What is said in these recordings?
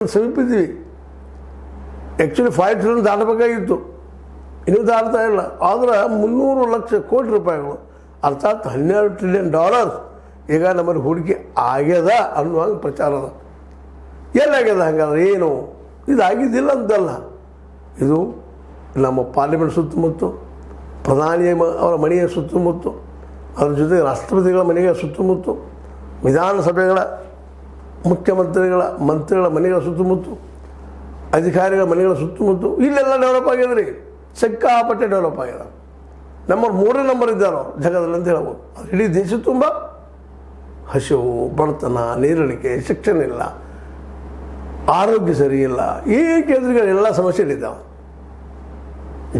ಸಮೀಪ ಇದ್ದೀವಿ. Actually 5 trillion ದಾಟಬೇಕಾಗಿತ್ತು, ಇನ್ನೂ ದಾಟ್ತಾ ಇಲ್ಲ. ಆದರೆ 300 ಲಕ್ಷ ಕೋಟಿ ರೂಪಾಯಿಗಳು ಅರ್ಥಾತ್ $12 ಟ್ರಿಲಿಯನ್ ಈಗ ನಮ್ಮಲ್ಲಿ ಹೂಡಿಕೆ ಆಗ್ಯದ ಅನ್ನುವಾಗ ಪ್ರಚಾರ ಅದ. ಎಲ್ಲಾಗ್ಯದ ಹಂಗಾದ್ರೆ ಏನು? ಇದು ಆಗಿದ್ದಿಲ್ಲ ಅಂತಲ್ಲ, ಇದು ನಮ್ಮ ಪಾರ್ಲಿಮೆಂಟ್ ಸುತ್ತಮುತ್ತ, ಪ್ರಧಾನಿ ಅವರ ಮನೆಯ ಸುತ್ತಮುತ್ತ, ಅದ್ರ ಜೊತೆಗೆ ರಾಷ್ಟ್ರಪತಿಗಳ ಮನೆಯ ಸುತ್ತಮುತ್ತ, ವಿಧಾನಸಭೆಗಳ ಮಂತ್ರಿಗಳ ಮನೆಗಳ ಸುತ್ತಮುತ್ತ, ಅಧಿಕಾರಿಗಳ ಮನೆಗಳ ಸುತ್ತಮುತ್ತ ಇಲ್ಲೆಲ್ಲ ಡೆವಲಪ್ ಆಗ್ಯದ ರೀ, ಸಿಕ್ಕಾಪಟ್ಟೆ ಡೆವಲಪ್ ಆಗ್ಯದ. ನಂಬರ್ 3ನೇ ನಂಬರ್ ಇದ್ದಾರೋ ಜಗದಲ್ಲಿ ಅಂತ ಹೇಳ್ಬೋದು. ಅದು ಇಡೀ ದೇಶ ತುಂಬ ಹಸಿವು, ಬಡತನ, ನೀರಿಳಿಕೆ, ಶಿಕ್ಷಣ ಇಲ್ಲ, ಆರೋಗ್ಯ ಸರಿ ಇಲ್ಲ, ಈ ಕೇಂದ್ರಗಳೆಲ್ಲ ಸಮಸ್ಯೆಗಳಿದ್ದಾವೆ.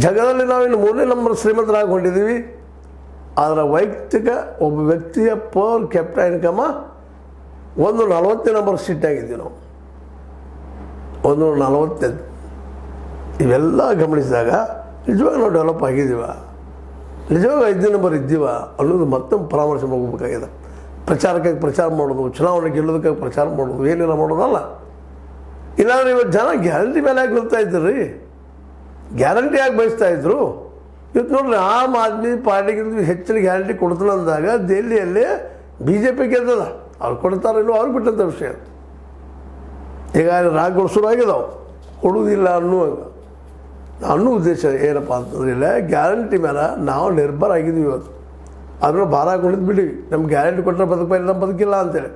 ಜಗದಲ್ಲಿ ನಾವಿನ್ನು 3ನೇ ನಂಬರ್ ಶ್ರೀಮಂತರಾಗಿಕೊಂಡಿದ್ದೀವಿ. ಅದರ ವೈಯಕ್ತಿಕ ಒಬ್ಬ ವ್ಯಕ್ತಿಯ ಪರ್ ಕ್ಯಾಪಿಟಲ್ ಇನ್ಕಮ 140ನೇ ನಂಬರ್ ಸೀಟಾಗಿದ್ದೀವಿ ನಾವು, 145. ಇವೆಲ್ಲ ಗಮನಿಸಿದಾಗ ನಿಜವಾಗ ನಾವು ಡೆವಲಪ್ ಆಗಿದ್ದೀವ, ನಿಜವಾಗ 5ನೇ ನಂಬರ್ ಇದ್ದೀವ ಅನ್ನೋದು ಮತ್ತೊಮ್ಮೆ ಪರಾಮರ್ಶೆ ಹೋಗಬೇಕಾಗಿದೆ. ಪ್ರಚಾರಕ್ಕಾಗಿ ಪ್ರಚಾರ ಮಾಡೋದು, ಚುನಾವಣೆ ಗೆಲ್ಲೋದಕ್ಕಾಗಿ ಪ್ರಚಾರ ಮಾಡೋದು, ಏನೆಲ್ಲ ಮಾಡೋದಲ್ಲ. ಇಲ್ಲಾಂದ್ರೆ ಇವತ್ತು ಜನ ಗ್ಯಾರಂಟಿ ಮೇಲೆ ಯಾಕೆ ನಿಲ್ತಾ ಇದ್ರು ರೀ, ಗ್ಯಾರಂಟಿ ಯಾಕೆ ಬಯಸ್ತಾಯಿದ್ರು? ಇವತ್ತು ನೋಡ್ರಿ, ಆಮ್ ಆದ್ಮಿ ಪಾರ್ಟಿಗಿಂತ ಹೆಚ್ಚಿನ ಗ್ಯಾರಂಟಿ ಕೊಡ್ತಾನೆ ಅಂದಾಗ ದೆಹಲಿಯಲ್ಲಿ BJP ಗೆದ್ದದ. ಅವ್ರು ಕೊಡ್ತಾರಿಲ್ಲೋ ಅವ್ರು ಬಿಟ್ಟಂಥ ವಿಷಯ. ಈಗ ರಾಗಗಳು ಶುರುವಾಗಿದ್ದಾವೆ, ಕೊಡುವುದಿಲ್ಲ ಅನ್ನೋ ಉದ್ದೇಶ ಏನಪ್ಪ ಅಂತಂದ್ರೆ, ಇಲ್ಲ ಗ್ಯಾರಂಟಿ ಮೇಲೆ ನಾವು ನಿರ್ಭರ ಆಗಿದ್ದೀವಿ. ಇವತ್ತು ಅದನ್ನು ಭಾರ ಹಾಕೊಂಡಿದ್ದು ಬಿಡೀವಿ. ನಮ್ಗೆ ಗ್ಯಾರಂಟಿ ಕೊಟ್ಟರೆ ಬದುಕಬೇಕು, ನಮ್ಮ ಬದುಕಿಲ್ಲ ಅಂತೇಳಿ.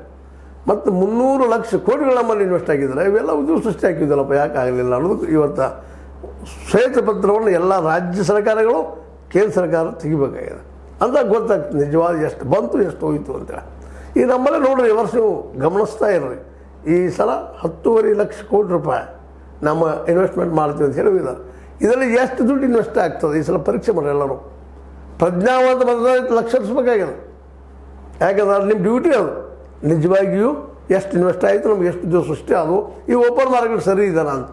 ಮತ್ತು 300 ಲಕ್ಷ ಕೋಟಿಗಳು ನಮ್ಮಲ್ಲಿ ಇನ್ವೆಸ್ಟ್ ಆಗಿದ್ದಾರೆ. ಇವೆಲ್ಲ ಉದ್ಯೋಗ ಸೃಷ್ಟಿ ಹಾಕಿದ್ದಲ್ಲಪ್ಪ, ಯಾಕೆ ಆಗಲಿಲ್ಲ ಅನ್ನೋದು ಇವತ್ತು ಶ್ವೇತಪತ್ರವನ್ನು ಎಲ್ಲ ರಾಜ್ಯ ಸರ್ಕಾರಗಳು ಕೇಂದ್ರ ಸರ್ಕಾರ ತೆಗಿಬೇಕಾಗಿದೆ ಅಂತ ಗೊತ್ತಾಗ್ತದೆ. ನಿಜವಾದ ಎಷ್ಟು ಬಂತು, ಎಷ್ಟು ಹೋಯಿತು ಅಂತೇಳಿ. ಈ ನಮ್ಮಲ್ಲೇ ನೋಡ್ರಿ, ಈ ವರ್ಷ ನೀವು ಗಮನಿಸ್ತಾ ಇರ್ರಿ, ಈ ಸಲ 10.5 ಲಕ್ಷ ಕೋಟಿ ರೂಪಾಯಿ ನಮ್ಮ ಇನ್ವೆಸ್ಟ್ಮೆಂಟ್ ಮಾಡ್ತೀವಿ ಅಂತ ಹೇಳಿದ್ದಾರೆ. ಇದರಲ್ಲಿ ಎಷ್ಟು ದುಡ್ಡು ಇನ್ವೆಸ್ಟ್ ಆಗ್ತದೆ ಈ ಸಲ ಪರೀಕ್ಷೆ ಮಾಡಿ ಎಲ್ಲರೂ. ಪ್ರಜ್ಞಾವಂತ ಮತದಾರ ಲಕ್ಷಿಸಬೇಕಾಗಿದೆ. ಯಾಕಂದ್ರೆ ನಿಮ್ಮ ಡ್ಯೂಟಿ ಅದು. ನಿಜವಾಗಿಯೂ ಎಷ್ಟು ಇನ್ವೆಸ್ಟ್ ಆಯಿತು, ನಮ್ಗೆ ಎಷ್ಟು ದಿವಸ ಸೃಷ್ಟಿ ಅದು, ಈ ಓಪನ್ ಮಾರ್ಕೆಟ್ ಸರಿ ಇದ್ದಾನ ಅಂತ.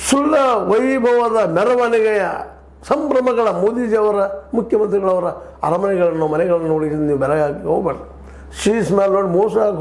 ಸುಳ್ಳ ವೈಭವದ ಮೆರವಣಿಗೆಯ ಸಂಭ್ರಮಗಳ ಮೋದಿಜಿಯವರ, ಮುಖ್ಯಮಂತ್ರಿಗಳವರ ಅರಮನೆಗಳನ್ನು, ಮನೆಗಳನ್ನು ನೋಡಿ ನೀವು ಬೆರಗಾಗಿ ಹೋಗ್ಬೇಡ. ಶೀಸ್ ಮೇಲೆ ನೋಡಿ ಮೋಸ